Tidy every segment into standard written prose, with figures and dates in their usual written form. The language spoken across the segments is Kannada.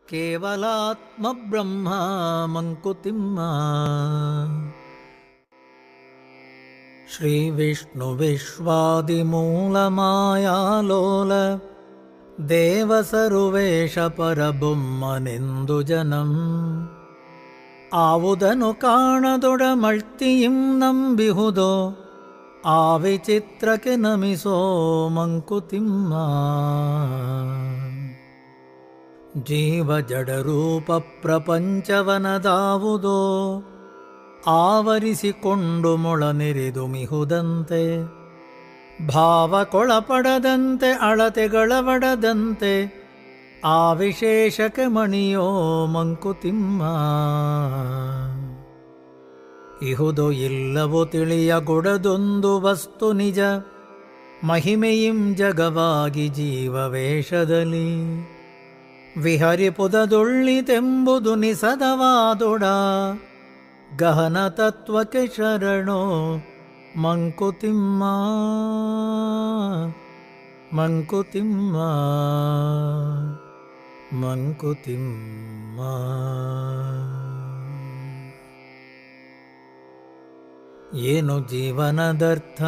ಕೇವಲಾತ್ಮ ಬ್ರಹ್ಮ ಮಂಕುತಿಮ್ಮ. ಶ್ರೀ ವಿಷ್ಣು ವಿಶ್ವಾದಿಮೂಲ ಮಾಯಾಲೋಲ ದೇವ ಸರ್ವೇಶ ಪರಬೊಮ್ಮನೆಂದು ಜನಂ. ಆವುದನು ಕಾಣದೊಡಮಳ್ತಿಯಿಂ ನಂಬಿಹುದೋ ಆ ವಿಚಿತ್ರಕ್ಕೆ ನಮಿಸೋ ಮಂಕುತಿಮ್ಮ. ಜೀವ ಜಡರೂಪ ಪ್ರಪಂಚವನದಾವುದೋ ಆವರಿಸಿಕೊಂಡು ಮೊಳನೆರೆದು ಮಿಹುದಂತೆ. ಭಾವಕೊಳಪಡದಂತೆ ಅಳತೆಗಳವಡದಂತೆ ಆ ವಿಶೇಷಕ್ಕೆ ಮಣಿಯೋ ಮಂಕುತಿಮ್ಮ. ಇಹುದೋ ಇಲ್ಲವೋ ತಿಳಿಯಗೊಡದೊಂದು ವಸ್ತು ನಿಜ ಮಹಿಮೆಯಿಂ ಜಗವಾಗಿ ಜೀವವೇಷದಲ್ಲಿ. ವಿಹರಿಪುದದೊಳ್ಳಿತೆಂಬುದು ನಿಸದವಾದೊಡ ಗಹನ ತತ್ವಕ್ಕೆ ಶರಣೋ ಮಂಕುತಿಮ್ಮ. ಮಂಕುತಿಮ್ಮ ಮಂಕುತಿಮ್ಮ. ಏನು ಜೀವನದರ್ಥ,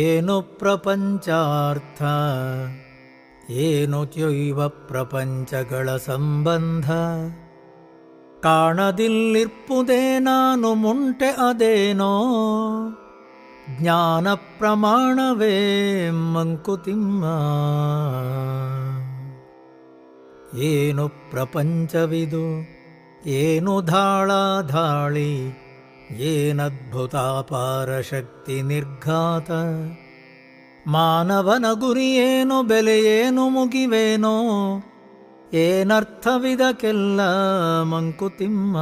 ಏನು ಪ್ರಪಂಚಾರ್ಥ, ಏನು ಚೈವ ಪ್ರಪಂಚಗಳ ಸಂಬಂಧ. ಕಾಣದಿಲ್ಲಿರ್ಪುದೇ ನಾನು ಮುಂಟೆ ಅದೇನೋ ಜ್ಞಾನ ಪ್ರಮಾಣವೇ ಮಂಕುತಿಮ್ಮ. ಏನು ಪ್ರಪಂಚವಿದು, ಏನು ಧಾಳಾಧಾಳಿ, ಏನದ್ಭುತಾಪಾರ ಶಕ್ತಿ ನಿರ್ಘಾತ. ಮಾನವನ ಗುರಿಯೇನು, ಬೆಲೆಯೇನು, ಮುಗಿವೇನೋ, ಏನರ್ಥವಿದಕ್ಕೆಲ್ಲ ಮಂಕುತಿಮ್ಮ.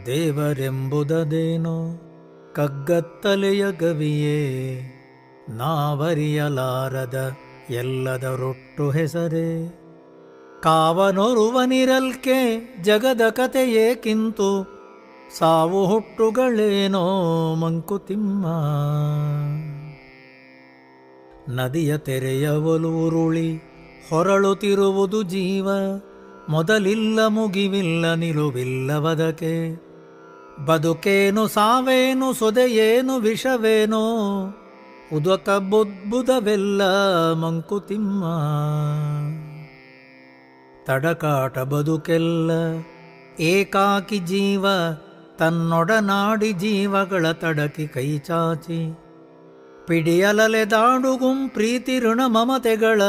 ದೇವರೆಂಬುದದೇನೋ ಕಗ್ಗತ್ತಲೆಯ ಗವಿಯೇ, ನಾವರಿಯಲಾರದ ಎಲ್ಲದರೊಟ್ಟು ಹೆಸರೇ. ಕಾವನೊರುವನಿರಲ್ಕೆ ಜಗದ ಕಥೆಯೇಕಿಂತು, ಸಾವು ಹುಟ್ಟುಗಳೇನೋ ಮಂಕುತಿಮ್ಮ. ನದಿಯ ತೆರೆಯ ಒಲುರುಳಿ ಹೊರಳುತ್ತಿರುವುದು ಜೀವ, ಮೊದಲಿಲ್ಲ ಮುಗಿವಿಲ್ಲ ನಿಲುವಿಲ್ಲವದಕ್ಕೆ. ಬದುಕೇನು ಸಾವೇನು ಸೊದೆಯೇನು ವಿಷವೇನೋ, ಉದಕ ಬುದ್ಬುದವೆಲ್ಲ ಮಂಕುತಿಮ್ಮ. ತಡಕಾಟ ಬದುಕೆಲ್ಲ ಏಕಾಕಿ ಜೀವ, ತನ್ನೊಡನಾಡಿ ಜೀವಗಳ ತಡಕಿ ಕೈಚಾಚಿ. ಪಿಡಿಯಲಲೆದಾಡುಗುಂ ಪ್ರೀತಿ ಋಣ ಮಮತೆಗಳ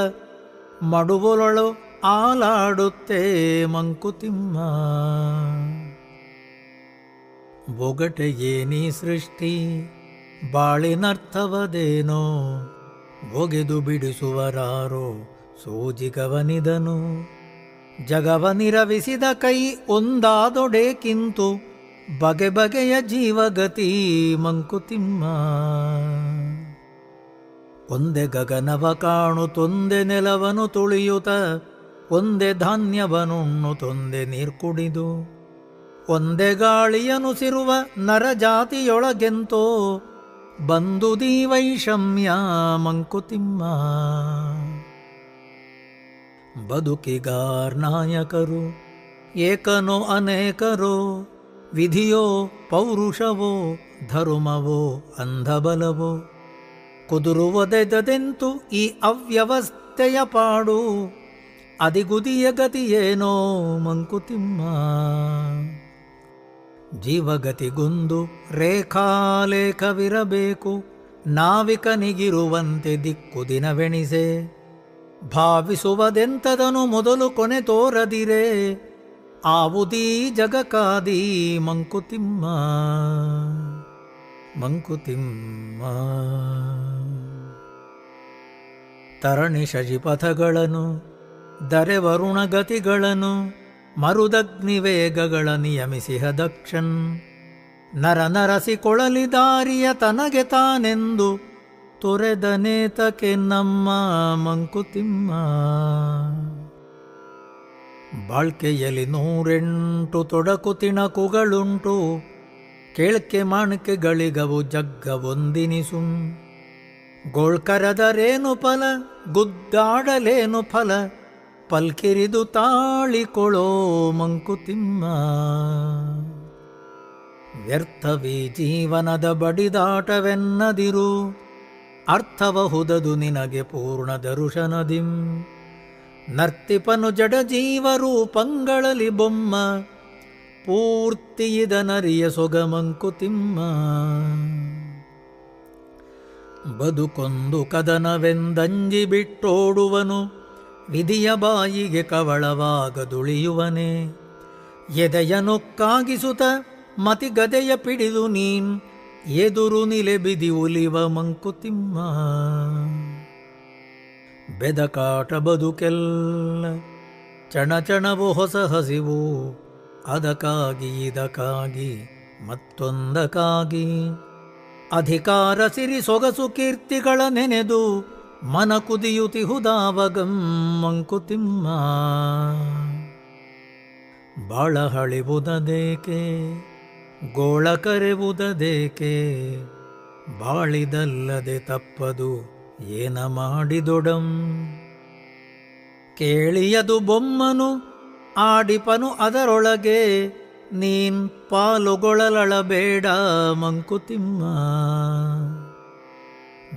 ಮಡುವೊಳಳು ಆಲಾಡುತ್ತೇ ಮಂಕುತಿಮ್ಮ. ಬೊಗಟೆ ಏನೀ ಸೃಷ್ಟಿ ಬಾಳಿನರ್ಥವದೇನೋ, ಒಗೆದು ಬಿಡಿಸುವರಾರೋ ಸೂಜಿಗವನಿದನು. ಜಗವನಿರವಿಸಿದ ಕೈ ಒಂದಾದೊಡೇಕಿಂತು, ಬಗೆ ಬಗೆಯ ಜೀವಗತಿ ಮಂಕುತಿಮ್ಮ. ಒಂದೆ ಗಗನವ ಕಾಣುತ್ತೊಂದೆ ನೆಲವನು ತುಳಿಯುತ್ತ, ಒಂದೆ ಧಾನ್ಯವನುಣ್ಣುತ್ತೊಂದೆ ನೀರ್ ಕುಡಿದು. ಒಂದೆ ಗಾಳಿಯನುಸಿರುವ ನರಜಾತಿಯೊಳಗೆಂತೋ, ಬಂದುದೀ ವೈಷಮ್ಯ ಮಂಕುತಿಮ್ಮ. ಬದುಕಿಗಾರ್ನಾಯಕರು ಏಕನೋ ಅನೇಕರೋ, ವಿಧಿಯೋ ಪೌರುಷವೋ ಧರ್ಮವೋ ಅಂಧಬಲವೋ. ಕುದುರುವುದೆದೆಂತು ಈ ಅವ್ಯವಸ್ಥೆಯ ಪಾಡು, ಅದಿಗುದಿಯ ಗತಿಯೇನೋ ಮಂಕುತಿಮ್ಮ. ಜೀವಗತಿಗೊಂದು ರೇಖಾಲೇಖವಿರಬೇಕು, ನಾವಿಕನಿಗಿರುವಂತೆ ದಿಕ್ಕು ದಿನವೆಣಿಸೆ. ಭಾವಿಸುವುದೆಂತದನು ಮೊದಲು ಕೊನೆ ತೋರದಿರೆ, ಆವುದೀ ಜಗಕಾದಿ ಮಂಕುತಿಮ್ಮ. ಮಂಕುತಿಮ್ಮ. ತರಣಿ ಶಶಿಪಥಗಳನ್ನು ದರೆ ವರುಣಗತಿಗಳನ್ನು, ಮರುದಗ್ನಿ ವೇಗಗಳ ನಿಯಮಿಸಿಹ ದಕ್ಷನ್. ನರ ನರಸಿಕೊಳಲಿ ದಾರಿಯ ತನಗೆ ತಾನೆಂದು, ತೊರೆದನೇತಕ್ಕೆ ನಮ್ಮ ಮಂಕುತಿಮ್ಮ. ಬಾಳ್ಕೆಯಲ್ಲಿ 108 ತೊಡಕು ತಿಣಕುಗಳುಂಟು, ಕೇಳ್ಕೆ ಮಾಣಿಕೆಗಳಿಗವು ಜಗ್ಗವೊಂದಿನಿಸುಂ. ಗೋಳ್ಕರದರೇನು ಫಲ, ಗುದ್ದಾಡಲೇನು ಫಲ, ಪಲ್ಕಿರಿದು ತಾಳಿಕೊಳೋ ಮಂಕುತಿಮ್ಮ. ವ್ಯರ್ಥವೀ ಜೀವನದ ಬಡಿದಾಟವೆನ್ನದಿರು, ಅರ್ಥವಹುದದು ನಿನಗೆ ಪೂರ್ಣ ದರುಶನದಿಂ. ನರ್ತಿಪನು ಜಡ ಜೀವರೂಪಂಗಳಲಿ ಬೊಮ್ಮ, ಪೂರ್ತಿಯಿದನರಿಯ ಸೊಗ ಮಂಕುತಿಮ್ಮ. ಬದುಕೊಂದು ಕದನವೆಂದಂಜಿ ಬಿಟ್ಟೋಡುವನು, ವಿಧಿಯ ಬಾಯಿಗೆ ಕವಳವಾಗದುಳಿಯುವನೇ. ಎದೆಯನೊಕ್ಕಾಗಿಸುತ್ತ ಮತಿಗದೆಯ ಪಿಡಿದು ನೀನ್, ಎದುರು ನಿಲೆ ಬಿದಿ ಉಲಿವ ಮಂಕುತಿಮ್ಮ. ಬೆದಕಾಟ ಬದುಕೆಲ್ಲ ಚಣಚಣವು ಹೊಸ ಹಸಿವು, ಅದಕ್ಕಾಗಿ ಇದಕ್ಕಾಗಿ ಮತ್ತೊಂದಕ್ಕಾಗಿ. ಅಧಿಕಾರ ಸಿರಿ ಸೊಗಸು ಕೀರ್ತಿಗಳ ನೆನೆದು ಮನ ಕುದಿಯುತಿಹುದಾವಗಂ ಮಂಕುತಿಮ್ಮ. ಬಾಳ ಹಳಿವುದದೇಕೆ ಗೋಳ ಕರೆವುದದೇಕೆ, ಬಾಳಿದಲ್ಲದೆ ತಪ್ಪದು ಏನ ಮಾಡಿದೊಡಂ. ಕೇಳಿಯದು ಬೊಮ್ಮನು ಆಡಿಪನು ಅದರೊಳಗೆ, ನೀನ್ ಪಾಲುಗೊಳ್ಳಲಳಬೇಡ ಮಂಕುತಿಮ್ಮ.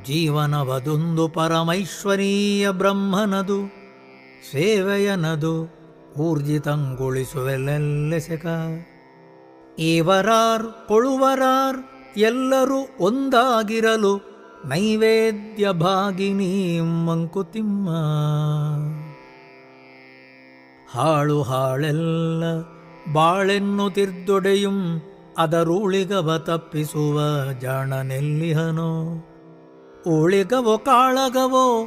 ಜೀವನವದೊಂದು ಪರಮೈಶ್ವರೀಯ ಬ್ರಹ್ಮನದು, ಸೇವೆಯನದು ಊರ್ಜಿತಂಗೊಳಿಸುವೆಲ್ಲೆಸೆಕ. ಇವರಾರ್ ಕೊಳುವರಾರ್ ಎಲ್ಲರೂ ಒಂದಾಗಿರಲು, ನೈವೇದ್ಯ ಭಾಗಿನಿ ಮಂಕುತಿಮ್ಮ. ಹಾಳು ಹಾಳೆಲ್ಲ ಬಾಳೆನ್ನುತಿರ್ದೊಡೆಯುಂ, ಅದರೂಳಿಗವ ತಪ್ಪಿಸುವ ಜಾಣನೆಲ್ಲಿಹನೋ. ಉಳಿಗವೋ ಕಾಳಗವೋ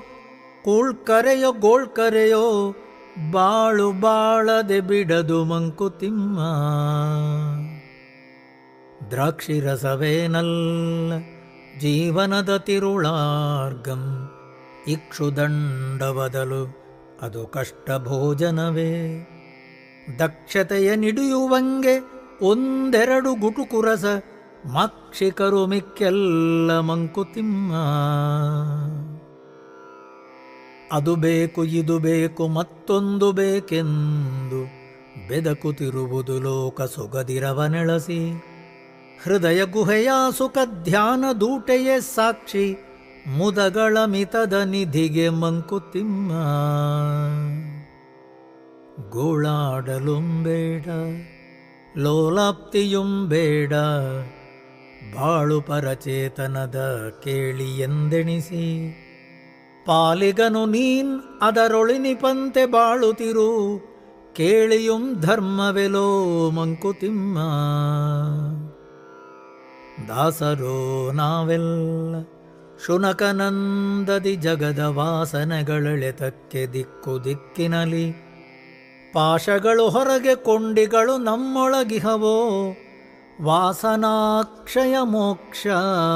ಕೂಳ್ಕರೆಯೋ ಗೋಳ್ಕರೆಯೋ, ಬಾಳು ಬಾಳದೆ ಬಿಡದು ಮಂಕುತಿಮ್ಮ. ದ್ರಾಕ್ಷಿರಸವೇನಲ್ಲ ಜೀವನದ ತಿರುಳಾರ್ಗಂ, ಇಕ್ಷುದಂಡವದಲು ಅದು ಕಷ್ಟ ಭೋಜನವೇ. ದಕ್ಷತೆಯ ನಿಡಿಯುವಂಗೆ ಒಂದೆರಡು ಗುಟುಕುರಸ, ಮಕ್ಷಿಕರು ಮಿಕ್ಕೆಲ್ಲ ಮಂಕುತಿಮ್ಮ. ಅದು ಬೇಕು ಇದು ಬೇಕು ಮತ್ತೊಂದು ಬೇಕೆಂದು, ಬೆದಕುತಿರುವುದು ಲೋಕ ಸೊಗದಿರವನೆಳಸಿ. ಹೃದಯ ಗುಹೆಯ ಸುಖ ಧ್ಯಾನ ದೂಟೆಯೇ ಸಾಕ್ಷಿ, ಮುದಗಳ ಮಿತದ ನಿಧಿಗೆ ಮಂಕುತಿಮ್ಮ. ಗೋಳಾಡಲುಂ ಬೇಡ ಲೋಲಾಪ್ತಿಯುಂ ಬೇಡ, ಬಾಳು ಪರಚೇತನದ ಕೇಳಿ ಎಂದೆಣಿಸಿ. ಪಾಲಿಗನು ನೀನ್ ಅದರೊಳಿನಿಪಂತೆ ಬಾಳುತ್ತಿರು, ಕೇಳಿಯುಂ ಧರ್ಮವೆಲೋ ಮಂಕುತಿಮ್ಮ. ದಾಸರೋ ನಾವೆಲ್ಲ ಶುನಕನಂದದಿ, ಜಗದ ವಾಸನೆಗಳೆಳೆತಕ್ಕೆ ದಿಕ್ಕು ದಿಕ್ಕಿನಲಿ. ಪಾಶಗಳು ಹೊರಗೆ ಕೊಂಡಿಗಳು ನಮ್ಮೊಳಗಿಹವೋ, ವಾಸನಾಕ್ಷಯ ಮೋಕ್ಷ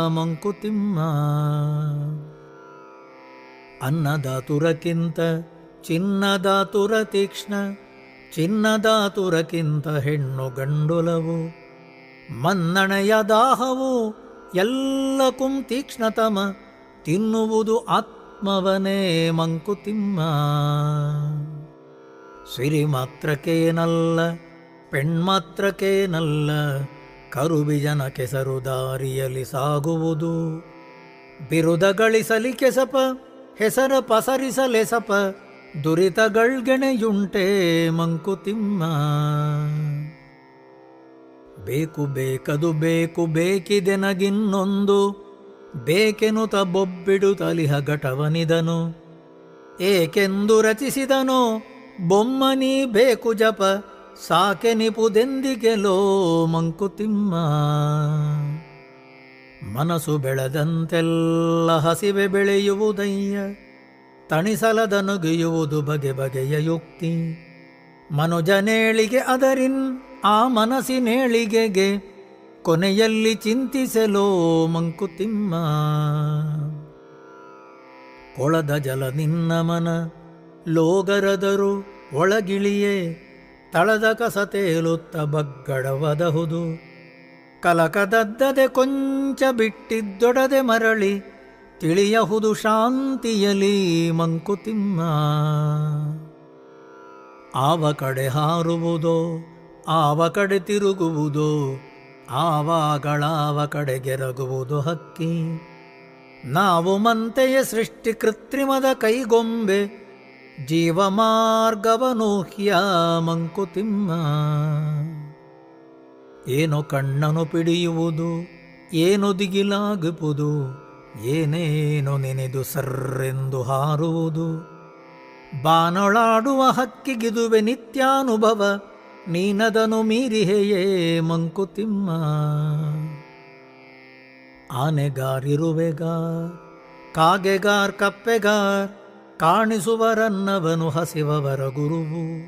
ಮಂಕುತಿಮ್ಮ. ಅನ್ನದಾತುರಕ್ಕಿಂತ ಚಿನ್ನದಾತುರ ತೀಕ್ಷ್ಣ, ಚಿನ್ನದಾತುರಕ್ಕಿಂತ ಹೆಣ್ಣು ಗಂಡುಲವು. ಮನ್ನಣೆಯ ದಾಹವು ಎಲ್ಲಕ್ಕೂ ತೀಕ್ಷ್ಣತಮ, ತಿನ್ನುವುದು ಆತ್ಮವನೇ ಮಂಕುತಿಮ್ಮ. ಸಿರಿ ಮಾತ್ರಕ್ಕೇನಲ್ಲ ಪೆಣ್ಮಾತ್ರಕ್ಕೇನಲ್ಲ, ಕರುಬಿಜನ ಕೆಸರು ದಾರಿಯಲ್ಲಿ ಸಾಗುವುದು. ಬಿರುದ ಗಳಿಸಲಿ ಕೆಸಪ, ಹೆಸರ ಪಸರಿಸಲೆಸಪ, ದುರಿತಗಳ್ಗೆಣೆಯುಂಟೆ ಮಂಕುತಿಮ್ಮ. ಬೇಕು ಬೇಕದು ಬೇಕು ಬೇಕಿದೆನಗಿನ್ನೊಂದು, ಬೇಕೆನುತ ಬೊಬ್ಬಿಡುತ್ತಲಿಹ ಘಟವನಿದನು. ಏಕೆಂದು ರಚಿಸಿದನೋ ಬೊಮ್ಮನೀ ಬೇಕು ಜಪ, ಸಾಕೆನಿಪುದೆಂದಿಗೆಲೋ ಮಂಕುತಿಮ್ಮ. ಮನಸ್ಸು ಬೆಳೆದಂತೆಲ್ಲ ಹಸಿವೆ ಬೆಳೆಯುವುದಯ್ಯ, ತಣಿಸಲದನುಗಿಯುವುದು ಬಗೆ ಬಗೆಯ ಯುಕ್ತಿ. ಮನುಜನೇಳಿಗೆ ಅದರಿನ್ ಆ ಮನಸ್ಸಿನೇಳಿಗೆಗೆ, ಕೊನೆಯಲ್ಲಿ ಚಿಂತಿಸಲೋ ಮಂಕುತಿಮ್ಮ. ಕೊಳದ ಜಲ ನಿನ್ನ ಮನ ಲೋಗರದರು ಒಳಗಿಳಿಯೇ, ತಳದ ಕಸ ತೇಲುತ್ತ ಬಗ್ಗಡವದಹುದು. ಕಲಕದದ್ದದೆ ಕೊಂಚ ಬಿಟ್ಟಿದ್ದೊಡದೆ ಮರಳಿ, ತಿಳಿಯಹುದು ಶಾಂತಿಯಲಿ ಮಂಕುತಿಮ್ಮ. ಆವ ಕಡೆ ಹಾರುವುದೋ ಆವ ಕಡೆ ತಿರುಗುವುದೋ ಆವಾಗಳಾವ ಕಡೆಗೆರಗುವುದು ಹಕ್ಕಿ. ನಾವು ಮಂತೆಯ ಸೃಷ್ಟಿ ಕೃತ್ರಿಮದ ಕೈಗೊಂಬೆ ಜೀವಮಾರ್ಗವನೂಹ್ಯ ಮಂಕುತಿಮ್ಮ. ಏನು ಕಣ್ಣನು ಪಿಡಿಯುವುದು ಏನು ದಿಗಿಲಾಗುವುದು ಏನೇನು ನೆನೆದು ಸರ್ರೆಂದು ಹಾರುವುದು. ಬಾನೊಳಾಡುವ ಹಕ್ಕಿಗಿದುವೆ ನಿತ್ಯಾನುಭವ ನೀನದನು ಮೀರಿಹೆಯೇ ಮಂಕುತಿಮ್ಮ. ಆನೆಗಾರಿರುವೆಗಾರ್ ಕಾಗೆಗಾರ್ ಕಪ್ಪೆಗಾರ್ ಕಾಣಿಸುವರನ್ನವನು ಹಸಿವವರ ಗುರುವು.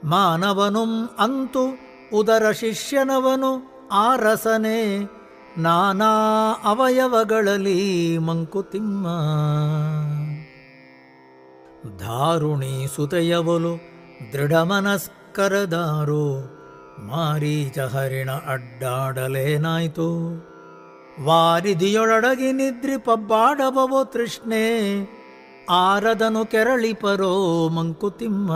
ಮಾನವನು ಅಂತು ಉದರ ಶಿಷ್ಯನವನು ಆರಸನೆ ನಾನಾ ಅವಯವಗಳಲ್ಲಿ ಮಂಕುತಿಮ್ಮ. ಧಾರುಣಿ ಸುತೆಯವಲು ದೃಢಮನಸ್ಕರದಾರು ಮಾರೀಚ ಹರಿಣ ಅಡ್ಡಾಡಲೇನಾಯ್ತು. ವಾರಿದಿಯೊಳಡಗಿ ನಿದ್ರಿ ಪಬ್ಬಾಡಬವೋ ತೃಷ್ಣೆ ಆರದನು ಕೆರಳಿಪರೋ ಮಂಕುತಿಮ್ಮ.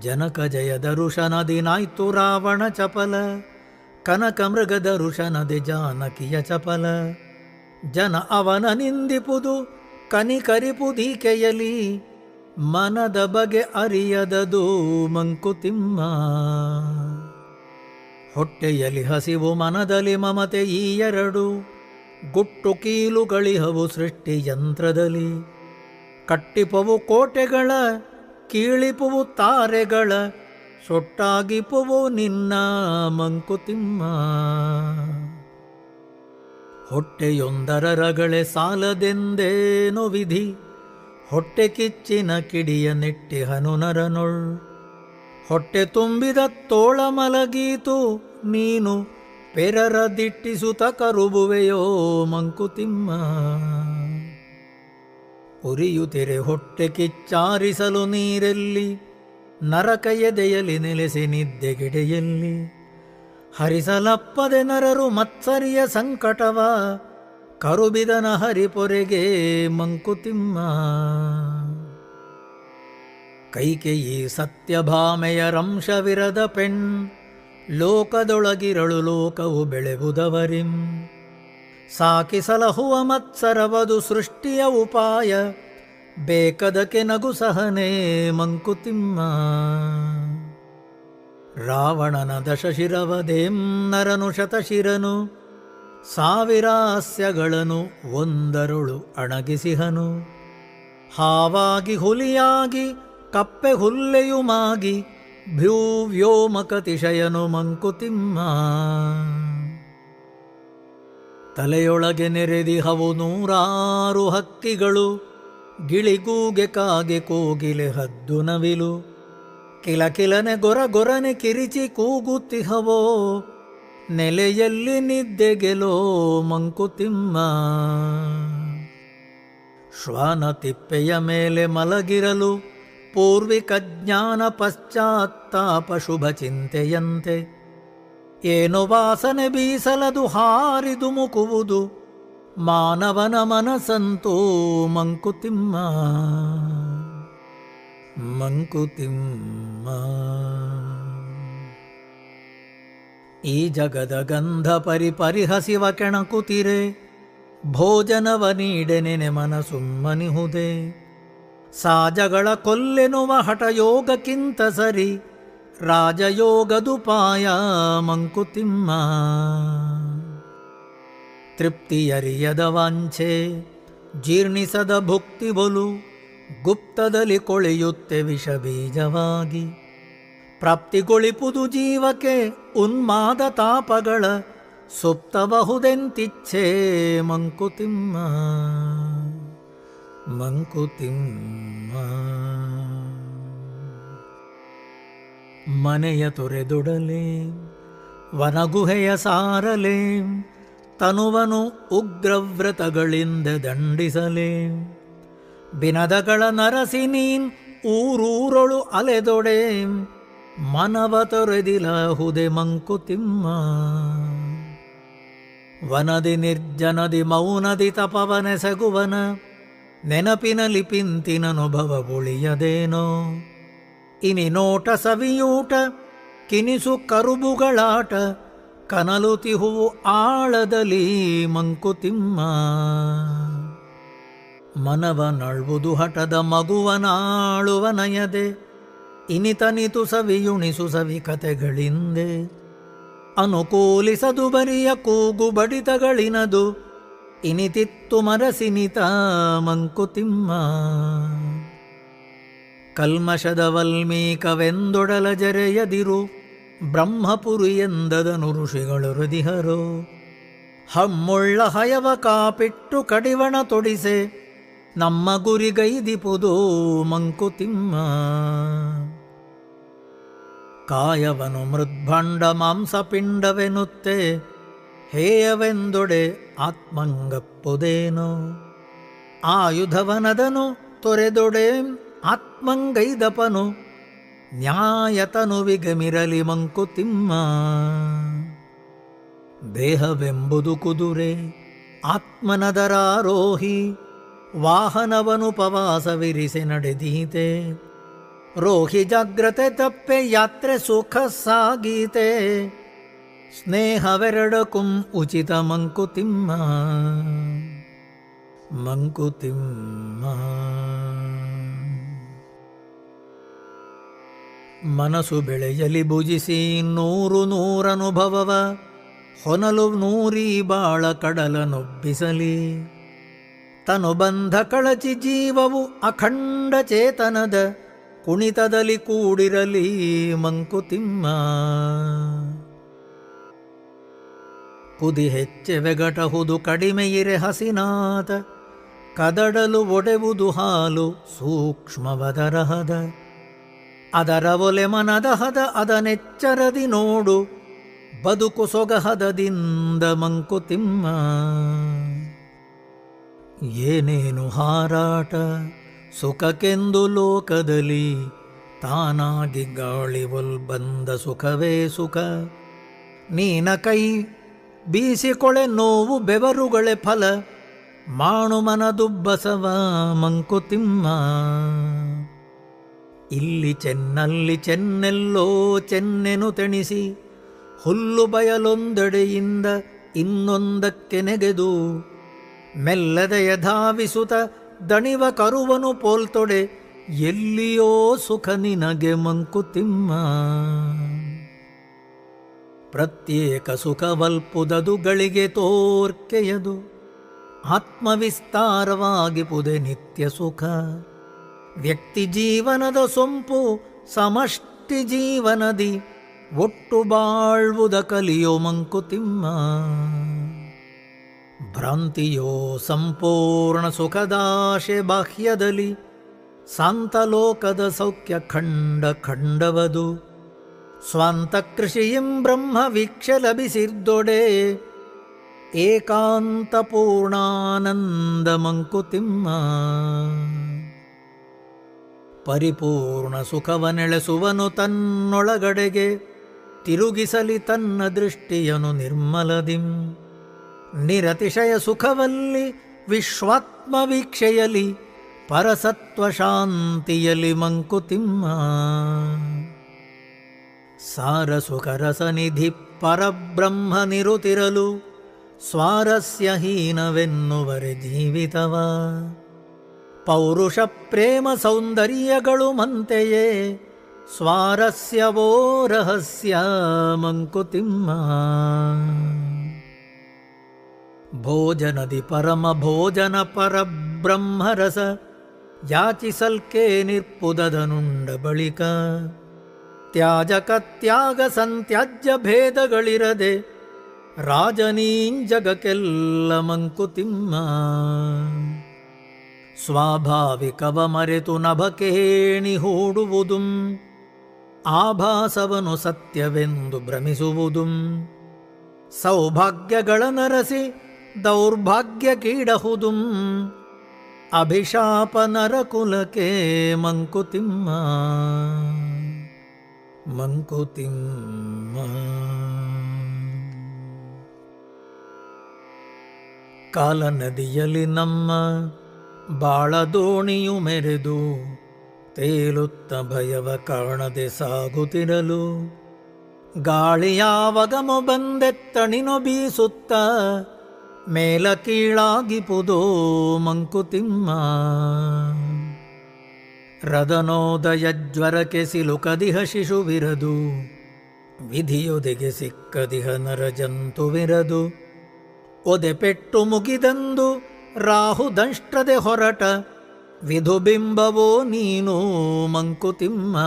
ಜನಕ ಜಯ ದರುಶನದಿ ನಾಯ್ತು ರಾವಣ ಚಪಲ ಕನಕ ಮೃಗ ದರುಶನದಿ ಜಾನಕಿಯ ಚಪಲ. ಜನ ಅವನ ನಿಂದಿಪುದು ಕನಿಕರಿಪುದೀಕೆಯಲಿ ಮನದ ಬಗೆ ಅರಿಯದದು ಮಂಕುತಿಮ್ಮ. ಹೊಟ್ಟೆಯಲ್ಲಿ ಹಸಿವು ಮನದಲ್ಲಿ ಮಮತೆ ಈ ಎರಡು ಗುಟ್ಟು ಕೀಲುಗಳಿಹವು ಸೃಷ್ಟಿ ಯಂತ್ರದಲ್ಲಿ. ಕಟ್ಟಿಪವು ಕೋಟೆಗಳ ಕೀಳಿಪುವು ತಾರೆಗಳ ಸೊಟ್ಟಾಗಿಪುವು ನಿನ್ನ ಮಂಕುತಿಮ್ಮ. ಹೊಟ್ಟೆಯೊಂದರ ರಗಳೆ ಸಾಲದೆಂದೇನೋ ವಿಧಿ ಹೊಟ್ಟೆ ಕಿಚ್ಚಿನ ಕಿಡಿಯ ನೆಟ್ಟಿಹನು ನರನೊಳ್. ಹೊಟ್ಟೆ ತುಂಬಿದ ತೋಳ ಮಲಗೀತು ನೀನು ಪೆರರ ದಿಟ್ಟಿಸುತ್ತ ಕರುಬುವೆಯೋ ಮಂಕುತಿಮ್ಮ. ಉರಿಯುತ್ತಿರೆ ಹೊಟ್ಟೆ ಕಿಚ್ಚಾರಿಸಲು ನೀರೆಲ್ಲಿ ನರಕ ಎದೆಯಲಿ ನೆಲೆಸಿ ನಿದ್ದೆಗಿಡೆಯಲ್ಲಿ. ಹರಿಸಲಪ್ಪದೆ ನರರು ಮತ್ಸರಿಯ ಸಂಕಟವ ಕರುಬಿದನ ಹರಿಪೊರೆಗೆ ಮಂಕುತಿಮ್ಮ. ಕೈಕೆಯಿ ಸತ್ಯಭಾಮೆಯ ರಂಶವಿರದ ಪೆಣ್ ಲೋಕದೊಳಗಿರಳು ಲೋಕವು ಬೆಳೆವುದವರಿಂ. ಸಾಕಿಸಲಹುವ ಮತ್ಸರವದು ಸೃಷ್ಟಿಯ ಉಪಾಯ ಬೇಕದಕ್ಕೆ ನಗು ಸಹನೆ ಮಂಕುತಿಮ್ಮ. ರಾವಣನ ದಶಶಿರವದೇಂ ನರನು ಶತಶಿರನು ಸಾವಿರಾಸ್ಯಗಳನ್ನು ಒಂದರುಳು ಅಣಗಿಸಿಹನು. ಹಾವಾಗಿ ಹುಲಿಯಾಗಿ ಕಪ್ಪೆ ಹುಲ್ಲೆಯುಮಾಗಿ ಭ್ಯೂವ್ಯೋಮಕತಿಶಯನು ಮಂಕುತಿಮ್ಮ. ತಲೆಯೊಳಗೆ ನೆರೆದಿಹವು ನೂರಾರು ಹಕ್ಕಿಗಳು ಗಿಳಿಗೂಗೆ ಕಾಗೆ ಕೋಗಿಲೆ ಹದ್ದು ನವಿಲು. ಕಿಲಕಿಲನೆ ಗೊರಗೊರನೆ ಕಿರಿಚಿ ಕೂಗುತ್ತಿಹವೋ ನೆಲೆಯಲ್ಲಿ ನಿದ್ದೆಗೆಲೋ ಮಂಕುತಿಮ್ಮ. ಶ್ವಾನ ತಿಪ್ಪೆಯ ಮೇಲೆ ಮಲಗಿರಲು ಪೂರ್ವಿಕ ಜ್ಞಾನ ಪಶ್ಚಾತ್ತಾಪ ಶುಭ ಚಿಂತೆಯಂತೆ. ಏನು ವಾಸನೆ ಬೀಸಲದು ಹಾರಿದು ಮುಕುವುದು ಮಾನವನ ಮನಸ್ಸಂತೂ ಮಂಕುತಿಮ್ಮ. ಮಂಕುತಿಮ್ಮ ಈ ಜಗದ ಗಂಧ ಪರಿಹಸಿವ ಕೆಣಕುತಿರೆ ಭೋಜನವ ನೀಡೆನೆನೆ ಮನಸುಮ್ಮನಿಹುದೆ. ಸಾಜಗಳ ಕೊಲ್ಲೆನುವ ಹಠಯೋಗಕ್ಕಿಂತ ಸರಿ ರಾಜಯೋಗದುಪಾಯ ಮಂಕುತಿಮ್ಮ. ತೃಪ್ತಿಯರಿಯದ ವಾಂಛೆ ಜೀರ್ಣಿಸದ ಭುಕ್ತಿ ಬಲು ಗುಪ್ತದಲ್ಲಿ ಕೊಳೆಯುತ್ತೆ ವಿಷಬೀಜವಾಗಿ. ಪ್ರಾಪ್ತಿಗೊಳಿಪುದು ಜೀವಕ್ಕೆ ಉನ್ಮಾದ ತಾಪಗಳ ಸುಪ್ತಬಹುದೆಂತಿಚ್ಛೆ ಮಂಕುತಿಮ್ಮ. ಮಂಕುತಿಮ್ಮ ಮನೆಯ ತೊರೆದೊಡಲೆ ವನಗುಹೆಯ ಸಾರಲೆ ತನುವನು ಉಗ್ರವ್ರತಗಳಿಂದ ದಂಡಿಸಲೆ. ಬಿನದಗಳ ನರಸಿ ನೀನ್ ಊರೂರೊಳು ಅಲೆದೊಡೆ ಮನವ ತೊರೆದಿಲಹುದೆ ಮಂಕುತಿಮ್ಮ. ವನದಿ ನಿರ್ಜನದಿ ಮೌನದಿ ತಪವನೆಸಗುವನ ನೆನಪಿನಲ್ಲಿ ಪಿಂತಿನನುಭವ ಉಳಿಯದೇನೋ. ಇನಿ ನೋಟ ಸವಿಯೂಟ ಕಿನಿಸು ಕರುಬುಗಳಾಟ ಕನಲುತಿಹುವು ಆಳದಲ್ಲಿ ಮಂಕುತಿಮ್ಮ. ಮನವನಳ್ವುದು ಹಠದ ಮಗುವನಾಳುವ ನಯದೆ ಇನಿತನಿತು ಸವಿಯುಣಿಸು ಸವಿ ಕತೆಗಳಿಂದೆ. ಅನುಕೂಲಿಸದು ಬರಿಯ ಕೂಗು ಬಡಿತಗಳಿನದು ಇನಿತಿತ್ತು ಮರಸಿನಿತ ಮಂಕುತಿಮ್ಮ. ಕಲ್ಮಶದ ವಲ್ಮೀಕವೆಂದೊಡಲ ಜರೆಯದಿರು ಬ್ರಹ್ಮಪುರಿ ಎಂದದನು ಋಷಿಗಳು ಹೃದಿಹರು. ಹಮ್ಮುಳ್ಳ ಹಯವ ಕಾಪಿಟ್ಟು ಕಡಿವಣ ತೊಡಿಸೆ ನಮ್ಮ ಗುರಿಗೈದಿಪುದು ಮಂಕುತಿಮ್ಮ. ಕಾಯವನು ಮೃದ್ಭಂಡ ಮಾಂಸಪಿಂಡವೆನುತ್ತೆ ಹೇಯವೆಂದೊಡೆ ಆತ್ಮಂಗಪ್ಪುದೇನೋ. ಆಯುಧವನದನು ತೊರೆದೊಡೆ ಆತ್ಮಂಗೈದಪನು ನ್ಯಾಯತನುವಿಗಮಿರಲಿ ಮಂಕುತಿಮ್ಮ. ದೇಹವೆಂಬುದು ಕುದುರೆ ಆತ್ಮನದರಾರೋಹಿ ವಾಹನವನುಪವಾಸವಿರಿಸಿ ನಡೆದೀತೆ. ರೋಹಿ ಜಾಗ್ರತೆ ತಪ್ಪೆ ಯಾತ್ರೆ ಸುಖ ಸಾಗೀತೆ. ಸ್ನೇಹವೆರಡಕುಂ ಉಚಿತ ಮಂಕುತಿಮ್ಮ. ಮಂಕುತಿಮ್ಮ ಮನಸ್ಸು ಬೆಳೆಯಲಿ ಭುಜಿಸಿ ನೂರನುಭವವ ಹೊನಲು ನೂರಿ ಬಾಳ ಕಡಲನೊಬ್ಬಿಸಲಿ. ತನು ಬಂಧ ಕಳಚಿ ಜೀವವು ಅಖಂಡ ಚೇತನದ ಕುಣಿತದಲ್ಲಿ ಕೂಡಿರಲಿ ಮಂಕುತಿಮ್ಮ. ಕುದಿ ಹೆಚ್ಚೆವೆಗಟಹುದು ಕಡಿಮೆಯಿರೆ ಹಸಿನಾಥ ಕದಡಲು ಒಡೆವುದು ಹಾಲು ಸೂಕ್ಷ್ಮವದರಹದ. ಅದರ ಒಲೆ ಮನದಹದ ಅದನೆಚ್ಚರದಿ ನೋಡು ಬದುಕು ಸೊಗಹದದಿಂದ ಮಂಕುತಿಮ್ಮ. ಏನೇನು ಹಾರಾಟ ಸುಖಕ್ಕೆಂದು ಲೋಕದಲ್ಲಿ ತಾನಾಗಿ ಗಾಳಿ ಬಂದ ಸುಖವೇ ಸುಖ. ನೀನ ಕೈ ಬೀಸಿಕೊಳೆ ನೋವು ಬೆವರುಗಳೇ ಫಲ ಮಾಣು ಮನದುಬ್ಬಸವ ಮಂಕುತಿಮ್ಮ. ಇಲ್ಲಿ ಚೆನ್ನಲ್ಲಿ ಚೆನ್ನೆಲ್ಲೋ ಚೆನ್ನೆನು ತೆಣಿಸಿ ಹುಲ್ಲು ಬಯಲೊಂದೆಡೆಯಿಂದ ಇನ್ನೊಂದಕ್ಕೆ ನೆಗೆದು ಮೆಲ್ಲದೆಯ ಧಾವಿಸುತ್ತ ದಣಿವ ಕರುವನು ಪೋಲ್ತೊಡೆ ಎಲ್ಲಿಯೋ ಸುಖ ನಿನಗೆ ಮಂಕುತಿಮ್ಮ. ಪ್ರತ್ಯೇಕ ಸುಖವಲ್ಪುದದು ಗಳಿಗೆ ತೋರ್ಕೆಯದು ಆತ್ಮವಿಸ್ತಾರವಾಗಿ ಪುದೆ ನಿತ್ಯ ಸುಖ. ವ್ಯಕ್ತಿ ಜೀವನದ ಸೊಂಪು ಸಮಷ್ಟಿ ಜೀವನದಿ ಒಟ್ಟು ಬಾಳ್ವುದ ಕಲಿಯೋ ಮಂಕುತಿಮ್ಮ. ಭ್ರಾಂತಿಯೋ ಸಂಪೂರ್ಣ ಸುಖದಾಶೆ ಬಾಹ್ಯದಲ್ಲಿ ಸಾಂತಲೋಕದ ಸೌಖ್ಯ ಖಂಡ ಖಂಡವದು. ಸ್ವಂತ ಕೃಷಿಯಂ ಬ್ರಹ್ಮ ವೀಕ್ಷೆ ಲಭಿಸಿದ್ದೊಡೆ ಏಕಾಂತ ಪೂರ್ಣಾನಂದ ಮಂಕುತಿಮ್ಮ. ಪರಿಪೂರ್ಣ ಸುಖವನೆಳೆಸುವನು ತನ್ನೊಳಗಡೆಗೆ ತಿರುಗಿಸಲಿ ತನ್ನ ದೃಷ್ಟಿಯನು ನಿರ್ಮಲದಿಂ. ನಿರತಿಶಯ ಸುಖವಲ್ಲಿ ವಿಶ್ವಾತ್ಮ ವೀಕ್ಷೆಯಲಿ ಪರಸತ್ವ ಶಾಂತಿಯಲಿ ಮಂಕುತಿಮ್ಮ. ಸಾರ ಸುಖರಸನಿಧಿ ಪರಬ್ರಹ್ಮ ನಿರುತಿರಲು ಸ್ವಾರಸ್ಯಹೀನವೆನ್ನುವರೆ ಜೀವಿತವ. ಪೌರುಷ ಪ್ರೇಮ ಸೌಂದರ್ಯಗಳು ಮಂತೆಯೇ ಸ್ವಾರಸ್ಯವೋ ರಹಸ್ಯ ಮಂಕುತಿಮ್ಮ. ಭೋಜನದಿ ಪರಮ ಭೋಜನ ಪರಬ್ರಹ್ಮರಸ ಯಾಚಿಸಲ್ಕೆ ನಿರ್ಪುದದನುಂಡ ಬಳಿಕ. ತ್ಯಾಜಕ ತ್ಯಾಗ ಸಂತ್ಯಾಜ್ಯ ಭೇದಗಳಿರದೆ ರಾಜನೀಂಜಗಕ್ಕೆಲ್ಲ ಮಂಕುತಿಮ್ಮ. ಸ್ವಾಭಾವಿಕವ ಮರೆತು ನಭಕೇಣಿ ಹೂಡುವುದುಂ ಆಭಾಸವನು ಸತ್ಯವೆಂದು ಭ್ರಮಿಸುವುದುಂ. ಸೌಭಾಗ್ಯಗಳ ನರಸಿ ದೌರ್ಭಾಗ್ಯಕೀಡಹುದುಂ ಅಭಿಶಾಪ ನರಕುಲಕ್ಕೆ ಮಂಕುತಿಮ್ಮ. ಮಂಕುತಿಮ್ಮ ಕಾಲ ನದಿಯಲ್ಲಿ ನಮ್ಮ ಬಾಳ ದೋಣಿಯು ಮೆರೆದು ತೇಲುತ್ತ ಭಯವ ಕಾಣದೆ ಸಾಗುತ್ತಿರಲು ಗಾಳಿಯಾವಗಮು ಬಂದೆತ್ತಣಿನೊ ಬೀಸುತ್ತ ಮೇಲ ಕೀಳಾಗಿಪುದೋ ಮಂಕುತಿಮ್ಮ. ರದನೋದಯ ಜ್ವರಕ್ಕೆ ಸಿಲುಕದಿಹ ಶಿಶುವಿರದು ವಿಧಿಯೊದೆಗೆ ಸಿಕ್ಕದಿಹ ನರಜಂತುವಿರದು ಒದೆ ಪೆಟ್ಟು ಮುಗಿದಂದು ರಾಹುದಂಷ್ಟ್ರದೆ ಹೊರಟ ವಿಧುಬಿಂಬವೋ ನೀನು ಮಂಕುತಿಮ್ಮ.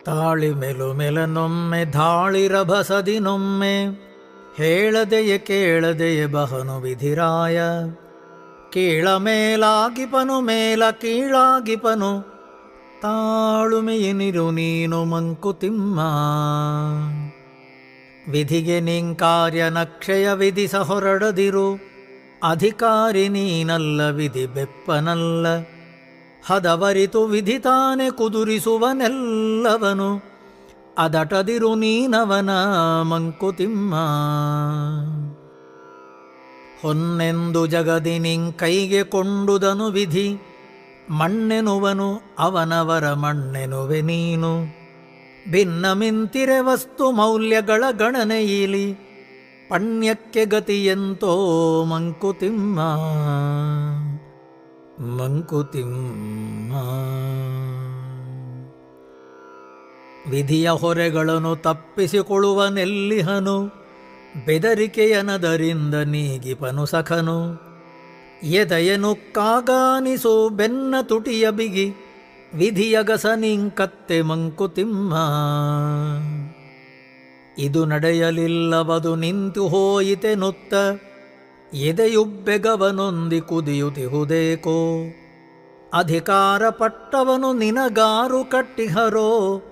ತಾಳಿ ಮೆಲು ಮೆಲನೊಮ್ಮೆ ಧಾಳಿರಭಸದಿನೊಮ್ಮೆ ಹೇಳದೆಯೇ ಕೇಳದೆಯೇ ಬಹನು ವಿಧಿರಾಯ. ಕೀಳ ಮೇಲಾಗಿಪನು ಮೇಲ ಕೀಳಾಗಿಪನು ತಾಳುಮೆಯನಿರು ನೀನು ಮಂಕುತಿಮ್ಮ. ವಿಧಿಗೆ ನಿಂಕಾರ್ಯ ನಕ್ಷಯ ವಿಧಿಸ ಹೊರಡದಿರು ಅಧಿಕಾರಿ ನೀನಲ್ಲ ವಿಧಿ ಬೆಪ್ಪನಲ್ಲ. ಹದವರಿತು ವಿಧಿ ತಾನೆ ಕುದುರಿಸುವನೆಲ್ಲವನು ಅದಟದಿರು ನೀನವನ ಮಂಕುತಿಮ್ಮ. ಹೊನ್ನೆಂದು ಜಗದಿ ನಿಂಕೈಗೆ ಕೊಂಡುದನು ವಿಧಿ ಮಣ್ಣೆನುವನು ಅವನವರ ಮಣ್ಣೆನುವೆ ನೀನು. ಭಿನ್ನ ಮಿಂತಿರೆ ವಸ್ತು ಮೌಲ್ಯಗಳ ಗಣನೆಯಿಲಿ ಪಣ್ಯಕ್ಕೆ ಗತಿಯೆಂತೋ ಮಂಕುತಿಮ್ಮ. ಮಂಕುತಿಮ್ಮ ವಿಧಿಯ ಹೊರೆಗಳನ್ನು ತಪ್ಪಿಸಿಕೊಳ್ಳುವನೆಲ್ಲಿಹನು ಬೆದರಿಕೆಯನದರಿಂದ ನೀಗಿಪನು ಸಖನು. ಎದೆಯನು ಕಾಗಾನಿಸೋ ಬೆನ್ನ ತುಟಿಯ ಬಿಗಿ ವಿಧಿಯಗಸ ನಿಂಕತ್ತೆ ಮಂಕುತಿಮ್ಮ. ಇದು ನಡೆಯಲಿಲ್ಲವದು ನಿಂತು ಹೋಯಿತೆನುತ್ತ ಎದೆಯುಬ್ಬೆಗವನೊಂದಿ ಕುದಿಯುತ್ತಿಹುದೇಕೋ. ಅಧಿಕಾರ ಪಟ್ಟವನು ನಿನಗಾರು ಕಟ್ಟಿಹರೋ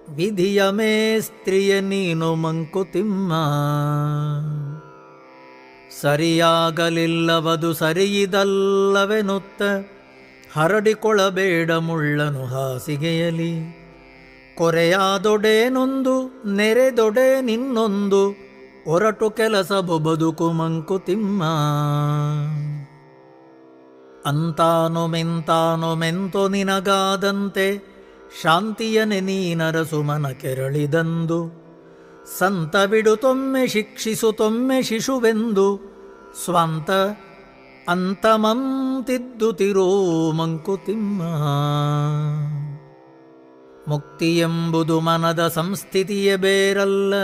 ವಿಧಿಯ ಮೇಸ್ತ್ರಿಯ ನೀನು ಮಂಕುತಿಮ್ಮ. ಸರಿಯಾಗಲಿಲ್ಲವದು ಸರಿಯಿದಲ್ಲವೆನುತ್ತ ಹರಡಿಕೊಳ್ಳಬೇಡ ಮುಳ್ಳನು ಹಾಸಿಗೆಯಲಿ. ಕೊರೆಯಾದೊಡೇನೊಂದು ನೆರೆದೊಡೆ ನಿನ್ನೊಂದು ಒರಟು ಕೆಲಸವು ಬದುಕು ಮಂಕುತಿಮ್ಮ. ಅಂತಾನು ಮಿಂತಾನು ಮೆಂತೋ ನಿನಗಾದಂತೆ ಶಾಂತಿಯನೆ ನೀನರ ಸುಮನ ಕೆರಳಿದಂದು. ಸಂತ ಬಿಡುತ್ತೊಮ್ಮೆ ಶಿಕ್ಷಿಸುತ್ತೊಮ್ಮೆ ಶಿಶುವೆಂದು ಸ್ವಂತ ಅಂತಮಂತಿದ್ದುತಿರೋ ಮಂಕುತಿಮ್ಮ. ಮುಕ್ತಿಯೆಂಬುದು ಮನದ ಸಂಸ್ಥಿತಿಯೇ ಬೇರಲ್ಲ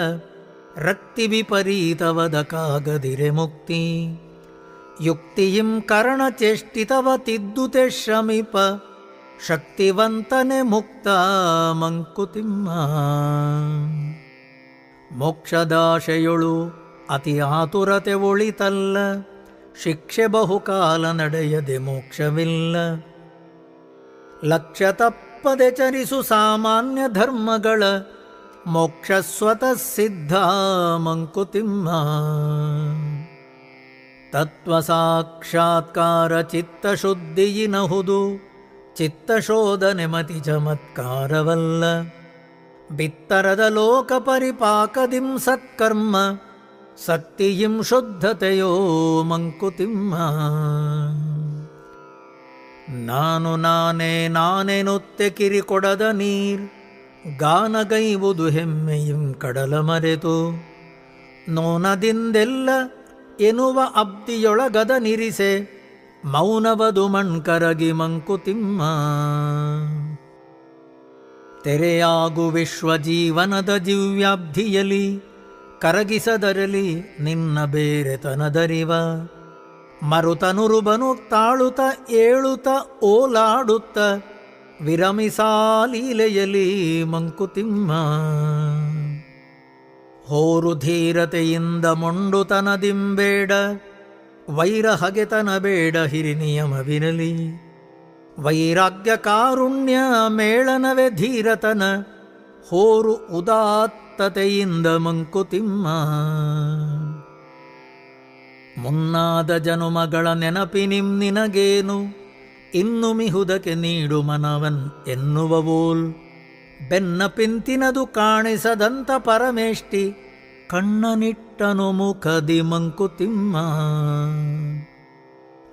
ರಕ್ತಿ ವಿಪರೀತವದಕ್ಕಾಗದಿರೆ ಮುಕ್ತಿ. ಯುಕ್ತಿಯಿಂ ಕರಣ ಚೇಷ್ಟಿತವ ತಿದ್ದುತೆ ಶ್ರಮಿಪ ಶಕ್ತಿವಂತನೆ ಮುಕ್ತ ಮಂಕುತಿಮ್ಮ. ಮೋಕ್ಷದಾಶೆಯೊಳು ಅತಿ ಆತುರತೆ ಒಳಿತಲ್ಲ ಶಿಕ್ಷೆ ಬಹುಕಾಲ ನಡೆಯದೆ ಮೋಕ್ಷವಿಲ್ಲ. ಲಕ್ಷ್ಯ ತಪ್ಪದೆ ಚರಿಸು ಸಾಮಾನ್ಯ ಧರ್ಮಗಳ ಮೋಕ್ಷ ಸ್ವತಃ ಸಿದ್ಧ ಮಂಕುತಿಮ್ಮ. ತತ್ವ ಸಾಕ್ಷಾತ್ಕಾರ ಚಿತ್ತಶುದ್ಧಿಯಿನಹುದು ಚಿತ್ತಶೋಧನೆ ಮತಿ ಚಮತ್ಕಾರವಲ್ಲ. ಬಿತ್ತರದ ಲೋಕ ಪರಿಪಾಕದಿಂ ಸತ್ಕರ್ಮ ಸಕ್ತಿಯಿಂ ಶುದ್ಧತೆಯೋ ಮಂಕುತಿಮ್ಮ. ನಾನು ನಾನೇ ನಾನೆನುತ್ತೆ ಕಿರಿಕೊಡದ ನೀರ್ ಗಾನಗೈವುದು ಹೆಮ್ಮೆಯಿಂ ಕಡಲ ಮರೆತು. ನೋನದಿಂದೆಲ್ಲ ಎನ್ನುವ ಅಬ್ದಿಯೊಳಗದ ನಿರಿಸೆ ಮೌನವದು ಮಣ್ಕರಗಿ ಮಂಕುತಿಮ್ಮ. ತೆರೆಯಾಗು ವಿಶ್ವ ಜೀವನದ ದಿವ್ಯಾಬ್ಧಿಯಲಿ ಕರಗಿಸದರಲಿ ನಿನ್ನ ಬೇರೆತನದರಿವ. ಮರುತನುರುಬನು ತಾಳುತ್ತ ಏಳುತ್ತ ಓಲಾಡುತ್ತ ವಿರಮಿಸಾಲೀಲೆಯಲಿ ಮಂಕುತಿಮ್ಮ. ಹೋರು ಧೀರತೆಯಿಂದ ಮೊಂಡುತನದಿಂಬೇಡ ವೈರ ಹಗೆತನ ಬೇಡ ಹಿರಿನಿಯಮವಿರಲಿ. ವೈರಾಗ್ಯ ಕಾರುಣ್ಯ ಮೇಳನವೇ ಧೀರತನ ಹೋರು ಉದಾತ್ತತೆಯಿಂದ ಮಂಕುತಿಮ್ಮ. ಮುನ್ನಾದ ಜನುಮಗಳ ನೆನಪಿನಿಂ ನಿನಗೇನು ಇನ್ನು ಮಿಹುದಕ್ಕೆ ನೀಡು ಮನವನ್ ಎನ್ನುವವೋಲ್. ಬೆನ್ನ ಪಿಂತಿನದು ಕಾಣಿಸದಂತ ಪರಮೇಷ್ಟಿ ಕಣ್ಣನಿಟ್ಟನು ಮುಖದಿ ಮಂಕುತಿಮ್ಮ.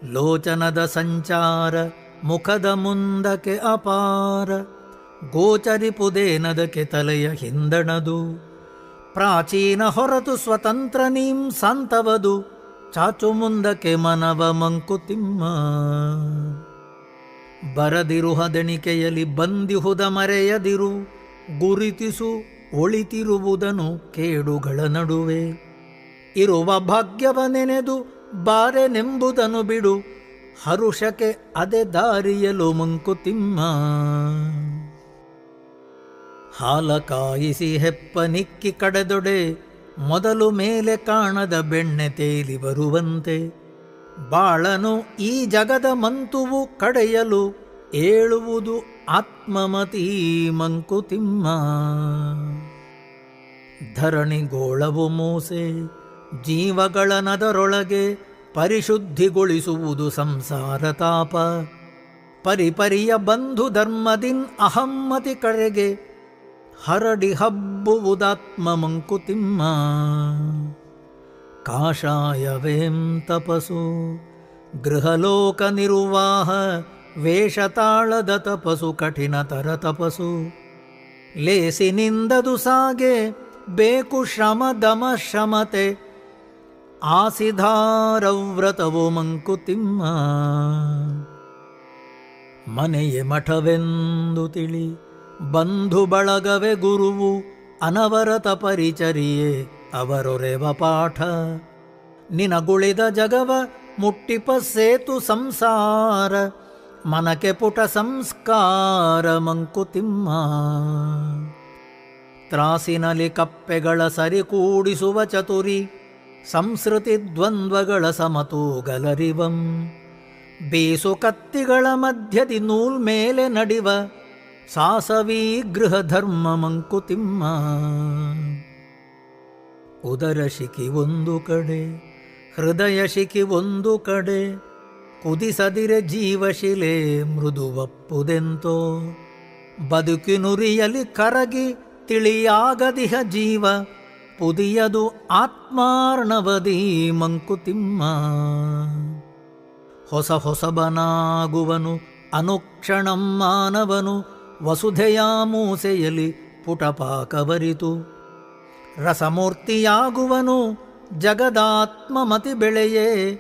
ಲೋಚನದ ಸಂಚಾರ ಮುಖದ ಮುಂದಕ್ಕೆ ಅಪಾರ, ಗೋಚರಿಪುದೇನದಕ್ಕೆ ತಲೆಯ ಹಿಂದಣದು, ಪ್ರಾಚೀನ ಹೊರತು ಸ್ವತಂತ್ರ ನೀಂ ಸಂತವದು, ಚಾಚು ಮುಂದಕ್ಕೆ ಮನವ ಮಂಕುತಿಮ್ಮ. ಬರದಿರುಹದೆಣಿಕೆಯಲ್ಲಿ ಬಂದಿಹುದ ಮರೆಯದಿರು, ಗುರುತಿಸು ಒಳಿತಿರುವುದನು ಕೇಡುಗಳ ನಡುವೆ. ಇರುವ ಭಾಗ್ಯವ ನೆನೆದು ಬಾರೆನೆಂಬುದನ್ನು ಬಿಡು, ಹರುಷಕ್ಕೆ ಅದೆ ದಾರಿಯಲು ಮಂಕುತಿಮ್ಮ. ಹಾಲ ಕಾಯಿಸಿ ಹೆಪ್ಪ ನಿಕ್ಕಿ ಕಡೆದೊಡೆ, ಮೊದಲು ಮೇಲೆ ಕಾಣದ ಬೆಣ್ಣೆ ತೇಲಿ ಬರುವಂತೆ. ಬಾಳನು ಈ ಜಗದ ಮಂತುವು ಕಡೆಯಲು, ಏಳುವುದು ಆತ್ಮಮತೀ ಮಂಕುತಿಮ್ಮ. ಧರಣಿಗೋಳವು ಮೂಸೆ, ಜೀವಗಳ ನದರೊಳಗೆ ಪರಿಶುದ್ಧಿಗೊಳಿಸುವುದು ಸಂಸಾರ ತಾಪ. ಪರಿಪರಿಯ ಬಂಧು ಧರ್ಮದಿನ್ ಅಹಮ್ಮತಿ ಕಡೆಗೆ, ಹರಡಿ ಹಬ್ಬುವುದಾತ್ಮ ಮಂಕುತಿಮ್ಮ. ಕಾಷಾಯವೇಂ ತಪಸು ಗೃಹಲೋಕ ನಿರ್ವಾಹ, ವೇಷತಾಳದ ತಪಸು ಕಠಿಣತರ ತಪಸು. ಲೇಸಿನಿಂದದು ಸಾಗೆ ಬೇಕು ಶ್ರಮ ದಮ ಶ್ರಮತೆ, ಆಸಿಧಾರವ್ರತವು ಮಂಕುತಿಮ್ಮ. ಮನೆಯೇ ಮಠವೆಂದು ತಿಳಿ ಬಂಧು ಬಳಗವೇ ಗುರುವು, ಅನವರತ ಪರಿಚರಿಯೇ ಅವರೊರೆವ ಪಾಠ. ನಿನಗುಳಿದ ಜಗವ ಮುಟ್ಟಿಪ ಸೇತು ಸಂಸಾರ, ಮನಕೆ ಪುಟ ಸಂಸ್ಕಾರ ಮಂಕುತಿಮ್ಮ. ತ್ರಾಸಿನಲ್ಲಿ ಕಪ್ಪೆಗಳ ಸರಿಕೂಡಿಸುವ ಚತುರಿ, ಸಂಸ್ಕೃತಿ ದ್ವಂದ್ವಗಳ ಸಮತೂಗಲರಿವಂ. ಬೀಸು ಕತ್ತಿಗಳ ಮಧ್ಯದಿ ನೂಲ್ಮೇಲೆ ನಡಿವ, ಸಾಸವೀ ಗೃಹ ಧರ್ಮ ಮಂಕುತಿಮ್ಮ. ಉದರ ಶಿಖಿ ಒಂದು ಕಡೆ, ಹೃದಯ ಶಿಖಿ ಒಂದು ಕಡೆ, ಕುದಿಸದಿರೆ ಜೀವಶಿಲೆ ಮೃದುವಪ್ಪುದೆಂತೋ. ಬದುಕಿನುರಿಯಲಿ ಕರಗಿ ತಿಳಿಯಾಗದಿಹ ಜೀವ, ಪುದಿಯದು ಆತ್ಮಾರ್ಣವದೀ ಮಂಕುತಿಮ್ಮ. ಹೊಸ ಹೊಸಬನಾಗುವನು ಅನುಕ್ಷಣಂ ಮಾನವನು, ವಸುಧೆಯ ಮೂಸೆಯಲಿ ಪುಟಪಾಕವರಿತು. ರಸಮೂರ್ತಿಯಾಗುವನು ಜಗದಾತ್ಮಮತಿ ಬೆಳೆಯೇ,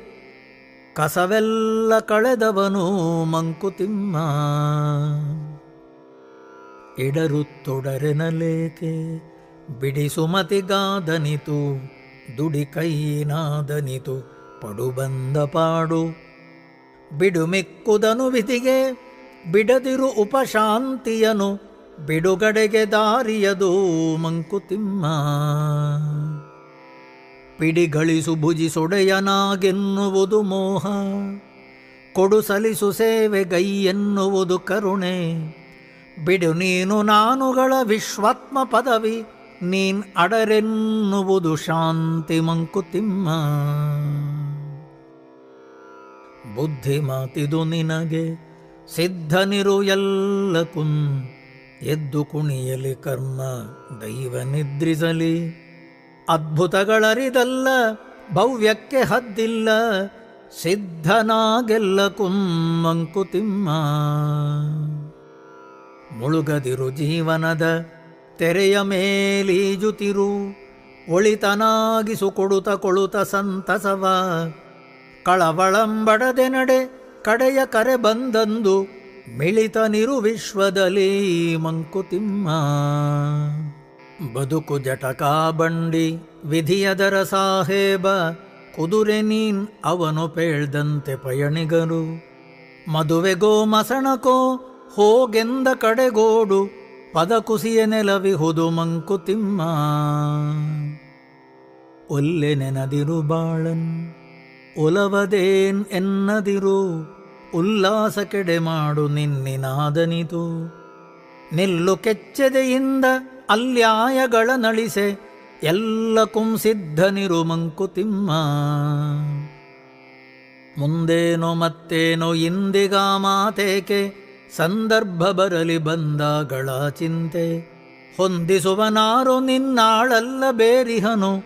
ಕಸವೆಲ್ಲ ಕಳೆದವನು ಮಂಕುತಿಮ್ಮ. ಇಡರುತ್ತೊಡರೆನಲೇಕೆ ಬಿಡಿಸುಮತಿಗಾದನಿತು, ದುಡಿ ಕೈನಾದನಿತು ಪಡುಬಂದ ಪಾಡು. ಬಿಡುಮಿಕ್ಕುದನು ವಿಧಿಗೆ ಬಿಡದಿರು ಉಪಶಾಂತಿಯನು, ಬಿಡುಗಡೆಗೆ ದಾರಿಯದು ಮಂಕುತಿಮ್ಮ. ಪಿಡಿಗಳಿಸು ಭುಜಿಸೊಡೆಯನಾಗೆನ್ನುವುದು ಮೋಹ, ಕೊಡು ಸಲಿಸು ಸೇವೆಗೈ ಎನ್ನುವುದು ಕರುಣೆ. ಬಿಡು ನೀನು ನಾನುಗಳ ವಿಶ್ವಾತ್ಮ ಪದವಿ, ನೀನ್ ಅಡರೆನ್ನುವುದು ಶಾಂತಿ ಮಂಕುತಿಮ್ಮ. ಬುದ್ಧಿ ಮಾತಿದು ನಿನಗೆ ಸಿದ್ಧನಿರು ಎಲ್ಲಕುಂ, ಎದ್ದು ಕುಣಿಯಲಿ ಕರ್ಮ ದೈವ ನಿದ್ರಿಸಲಿ. ಅದ್ಭುತಗಳರಿದಲ್ಲ ಭವ್ಯಕ್ಕೆ ಹದ್ದಿಲ್ಲ, ಸಿದ್ಧನಾಗೆಲ್ಲಕುಂ ಮಂಕುತಿಮ್ಮ. ಮುಳುಗದಿರು ಜೀವನದ ತೆರೆಯ ಮೇಲೀಜುತಿರು, ಒಳಿತನಾಗಿಸು ಕೊಡುತ್ತ ಕೊಳುತ ಸಂತಸವ. ಕಳವಳಂಬಡದೆ ನಡೆ ಕಡೆಯ ಕರೆ ಬಂದಂದು, ಮಿಳಿತನಿರು ವಿಶ್ವದಲ್ಲಿ ಮಂಕುತಿಮ್ಮ. ಬದುಕು ಜಟಕಾ ಬಂಡಿ ವಿಧಿಯದರ ಸಾಹೇಬ, ಕುದುರೆ ನೀನ್ ಅವನು ಪೇಳ್ದಂತೆ ಪಯಣಿಗರು. ಮದುವೆಗೋ ಮಸಣಕೋ ಹೋಗೆಂದ ಕಡೆಗೋಡು, ಪದ ಕುಸಿಯ ನೆಲವಿಹುದು ಮಂಕುತಿಮ್ಮ. ಒಲ್ಲೆ ನೆನದಿರು ಬಾಳನ್ ಒಲವದೇನ್ ಎನ್ನದಿರು, ಉಲ್ಲಾಸ ಕೆಡೆ ಮಾಡು ನಿನ್ನಿನಾದನಿತು. ನಿಲ್ಲು ಕೆಚ್ಚೆದೆಯಿಂದ ಅಲ್ಯಾಯಗಳ ನಳಿಸೆ, ಎಲ್ಲಕುಂ ಸಿದ್ಧನಿರು ಮಂಕುತಿಮ್ಮ. ಮುಂದೇನೋ ಮತ್ತೇನೋ ಇಂದಿಗ ಮಾತೇಕೆ, ಸಂದರ್ಭ ಬರಲಿ ಬಂದಾಗಳ ಚಿಂತೆ. ಹೊಂದಿಸುವನಾರು ನಿನ್ನಾಳಲ್ಲ ಬೇರಿಹನು,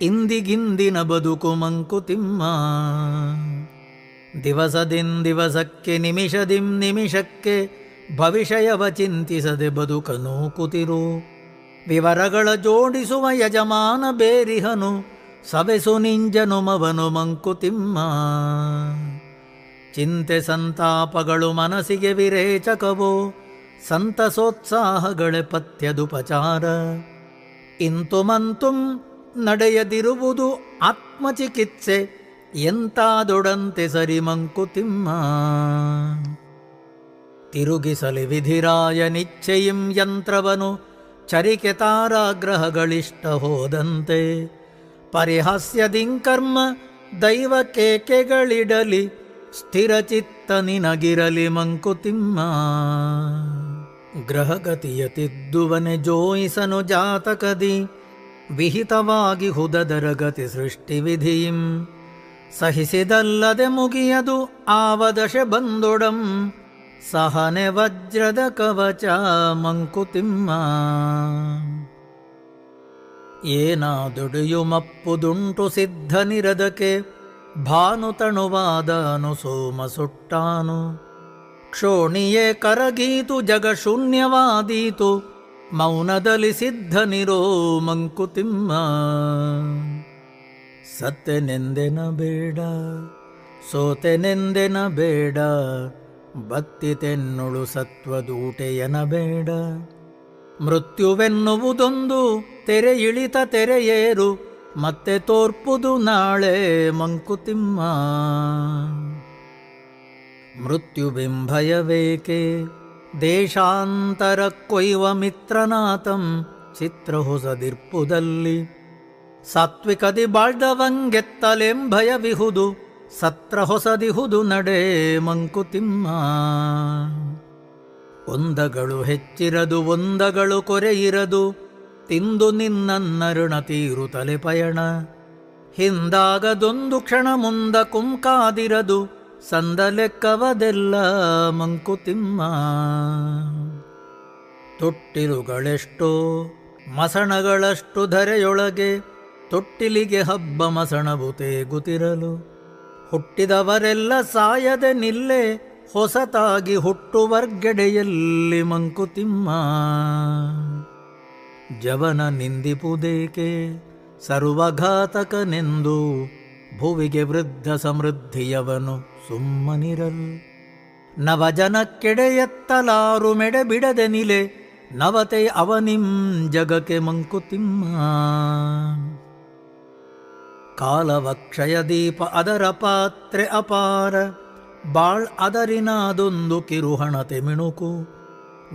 ಇಂದಿಗಿಂದಿನ ಬದುಕು ಮಂಕುತಿಮ್ಮ. ದಿವಸಕ್ಕೆ ನಿಮಿಷದಿಂ ನಿಮಿಷಕ್ಕೆ ಭವಿಷ್ಯವ ಚಿಂತಿಸದೆ ಬದುಕನು ಕುತಿರು. ವಿವರಗಳ ಜೋಡಿಸುವ ಯಜಮಾನ ಬೇರಿಹನು, ಸವೆಸು ನಿಂಜನು ಮವನು ಮಂಕುತಿಮ್ಮ. ಚಿಂತೆ ಸಂತಾಪಗಳು ಮನಸ್ಸಿಗೆ ವಿರೇಚಕವೋ, ಸಂತಸೋತ್ಸಾಹಗಳೇ ಪಥ್ಯದುಪಚಾರ. ಇಂತು ಮಂತುಂ ನಡೆಯದಿರುವುದು ಆತ್ಮಚಿಕಿತ್ಸೆ, ಎಂತಾದೊಡಂತೆ ಸರಿ ಮಂಕುತಿಮ್ಮ. ತಿರುಗಿಸಲಿ ವಿಧಿರಾಯ ನಿಶ್ಚಯಿಂ ಯಂತ್ರವನು, ಚರಿಕೆ ತಾರಾಗ್ರಹಗಳಿಷ್ಟ ಹೋದಂತೆ. ಪರಿಹಾಸ್ಯದಿಂಕರ್ಮ ದೈವ ಕೇಕೆಗಳಿಡಲಿ, ಸ್ಥಿರಚಿತ್ತ ನಿನಗಿರಲಿ ಮಂಕುತಿಮ್ಮ. ಗ್ರಹಗತಿಯ ತಿದ್ದುವನೆ ಜೋಯಿಸನು ಜಾತಕದಿ, ವಿಹಿತವಾಗಿ ಹುದದರ ಗತಿ ಸೃಷ್ಟಿ ವಿಧಿಯಿಂ. ಸಹಿಸಿದಲ್ಲದೆ ಮುಗಿಯದು ಆವದಶೆ ಬಂದೊಡಂ, ಸಹನೆ ವಜ್ರದ ಕವಚ ಮಂಕುತಿಮ್ಮ. ಏನಾದೊಡೆಯುಮಪ್ಪುದುಂಟು ಸಿದ್ಧನಿರದಕ್ಕೆ, ಭಾನುತಣುವಾದನು ಸೋಮ ಸುಟ್ಟಾನು. ಕ್ಷೋಣಿಯೇ ಕರಗೀತು ಜಗ ಶೂನ್ಯವಾದೀತು, ಮೌನದಲ್ಲಿ ಸಿದ್ಧನಿರೋ ಮಂಕುತಿಮ್ಮ. ಸತ್ತೆನೆಂದೆನ ಬೇಡ ಸೋತೆನೆಂದೆನ ಬೇಡ, ಬತ್ತಿತೆನ್ನುಳು ಸತ್ವದೂಟೆಯನ ಬೇಡ. ಮೃತ್ಯುವೆನ್ನುವುದೊಂದು ತೆರೆ ಇಳಿತ ತೆರೆಯೇರು, ಮತ್ತೆ ತೋರ್ಪುದು ನಾಳೆ ಮಂಕುತಿಮ್ಮ. ಮೃತ್ಯುಬಿಂಭಯವೇಕೆ ದೇಶಾಂತರ ಕೊಯ್ವ ಮಿತ್ರನಾಥಂ, ಚಿತ್ರ ಹೊಸದಿರ್ಪುದಲ್ಲಿ. ಸಾತ್ವಿಕದಿ ಬಾಳ್ದವಂಗೆತ್ತಲೆಂಭಯವಿಹುದು, ಸತ್ರ ಹೊಸದಿಹುದು ನಡೆ ಮಂಕುತಿಮ್ಮ. ಒಂದಗಳು ಹೆಚ್ಚಿರದು ಒಂದಗಳು ಕೊರೆಯಿರದು, ತಿಂದು ನಿನ್ನನ್ನರುಣ ತೀರು ತಲೆ ಪಯಣ. ಹಿಂದಾಗದೊಂದು ಕ್ಷಣ ಮುಂದ ಕುಂಕಾದಿರದು, ಸಂದ ಲೆಕ್ಕವದೆಲ್ಲ ಮಂಕುತಿಮ್ಮ. ತೊಟ್ಟಿಲುಗಳೆಷ್ಟೋ ಮಸಣಗಳಷ್ಟು ಧರೆಯೊಳಗೆ, ತೊಟ್ಟಿಲಿಗೆ ಹಬ್ಬ ಮಸಣವು ತೇಗುತ್ತಿರಲು. ಹುಟ್ಟಿದವರೆಲ್ಲ ಸಾಯದೆ ನಿಲ್ಲೆ, ಹೊಸತಾಗಿ ಹುಟ್ಟುವರ್ಗೆಡೆಯಲ್ಲಿ ಮಂಕುತಿಮ್ಮ. ಜವನ ನಿಂದಿಪುದೇಕೆ ಸರ್ವಘಾತಕನೆಂದು, ಭುವಿಗೆ ವೃದ್ಧ ಸಮೃದ್ಧಿಯವನು ಸುಮ್ಮನಿರಲ್. ನವಜನಕ್ಕೆಡೆಯತ್ತಲಾರು ಮೆಡೆ ಬಿಡದೆ ನಿಲೆ, ನವತೆ ಅವನಿಂ ಜಗಕ್ಕೆ ಮಂಕುತಿಮ್ಮ. ಕಾಲವಕ್ಷಯ ದೀಪ ಅದರ ಪಾತ್ರೆ ಅಪಾರ, ಬಾಳ್ ಅದರಿನಾದೊಂದು ಕಿರುಹಣತೆ ಮಿಣುಕು.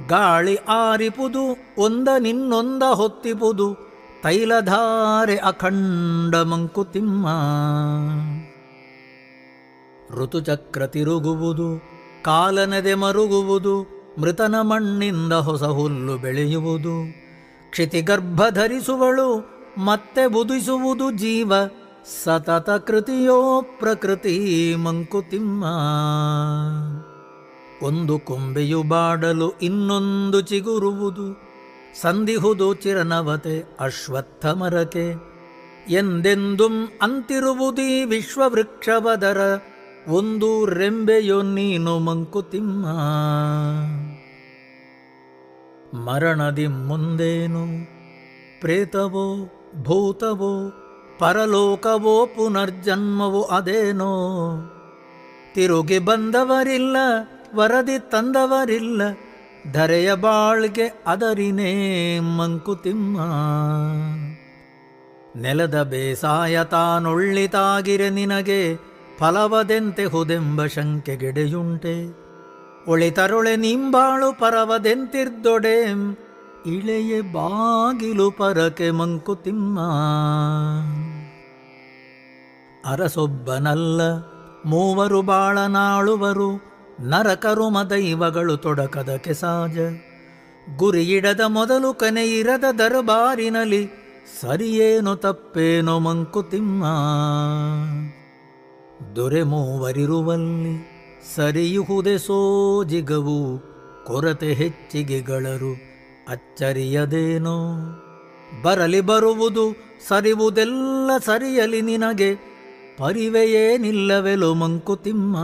ಗಾಳಿ ಆರಿಪುದು ಒಂದನಿನ್ನೊಂದ ಹೊತ್ತಿಪುದು, ತೈಲಧಾರೆ ಅಖಂಡ ಮಂಕುತಿಮ್ಮ. ಋತುಚಕ್ರ ತಿರುಗುವುದು ಕಾಲನೆದೆ ಮರುಗುವುದು, ಮೃತನ ಮಣ್ಣಿಂದ ಹೊಸ ಹುಲ್ಲು ಬೆಳೆಯುವುದು. ಕ್ಷಿತಿಗರ್ಭ ಧರಿಸುವಳು ಮತ್ತೆ ಬುಧಿಸುವುದು ಜೀವ, ಸತತ ಕೃತಿಯೋ ಪ್ರಕೃತಿ ಮಂಕುತಿಮ್ಮ. ಒಂದು ಕೊಂಬೆಯು ಬಾಡಲು ಇನ್ನೊಂದು ಚಿಗುರುವುದು, ಸಂದಿಹುದು ಚಿರನವತೆ ಅಶ್ವತ್ಥ ಮರಕೆ. ಎಂದೆಂದುಂ ಅಂತಿರುವುದೀ ವಿಶ್ವವೃಕ್ಷವದರ, ಒಂದು ರೆಂಬೆಯೋ ನೀನು ಮಂಕುತಿಮ್ಮ. ಮರಣದಿ ಮುಂದೇನು ಪ್ರೇತವೋ ಭೂತವೋ, ಪರಲೋಕವೋ ಪುನರ್ಜನ್ಮವೋ ಅದೇನೋ. ತಿರುಗಿ ಬಂದವರಿಲ್ಲ ವರದಿ ತಂದವರಿಲ್ಲ, ಧರೆಯ ಬಾಳ್ಗೆ ಅದರಿನೇ ಮಂಕುತಿಮ್ಮ. ನೆಲದ ಬೇಸಾಯ ತಾನೊಳ್ಳಿತಾಗಿರೆ ನಿನಗೆ, ಫಲವದೆಂತೆ ಹುದೆಂಬ ಶಂಕೆಗೆಡೆಯುಂಟೆ. ಒಳಿತರೊಳೆ ನಿಂಬಾಳು ಪರವದೆಂತಿರ್ದೊಡೆಂ, ಇಳೆಯ ಬಾಗಿಲು ಪರಕೆ ಮಂಕುತಿಮ್ಮ. ಅರಸೊಬ್ಬನಲ್ಲ ಮೂವರು ಬಾಳನಾಳುವರು, ನರಕರುಮ ದೈವಗಳು ತೊಡಕದ ಕೆಸಾಜ. ಗುರಿಯಿಡದ ಮೊದಲು ಕನೆಯಿರದ ದರ್ಬಾರಿನಲ್ಲಿ, ಸರಿಯೇನು ತಪ್ಪೇನೋ ಮಂಕುತಿಮ್ಮ. ದೊರೆ ಮೂವರಿರುವಲ್ಲಿ ಸರಿಯುವುದೆ ಸೋಜಿಗವು, ಕೊರತೆ ಹೆಚ್ಚಿಗೆಗಳರು ಅಚ್ಚರಿಯದೇನೋ. ಬರಲಿ ಬರುವುದು ಸರಿವುದೆಲ್ಲ ಸರಿಯಲಿ ನಿನಗೆ, ಪರಿವೆಯೇ ನಿಲ್ಲವೆಲು ಮಂಕುತಿಮ್ಮ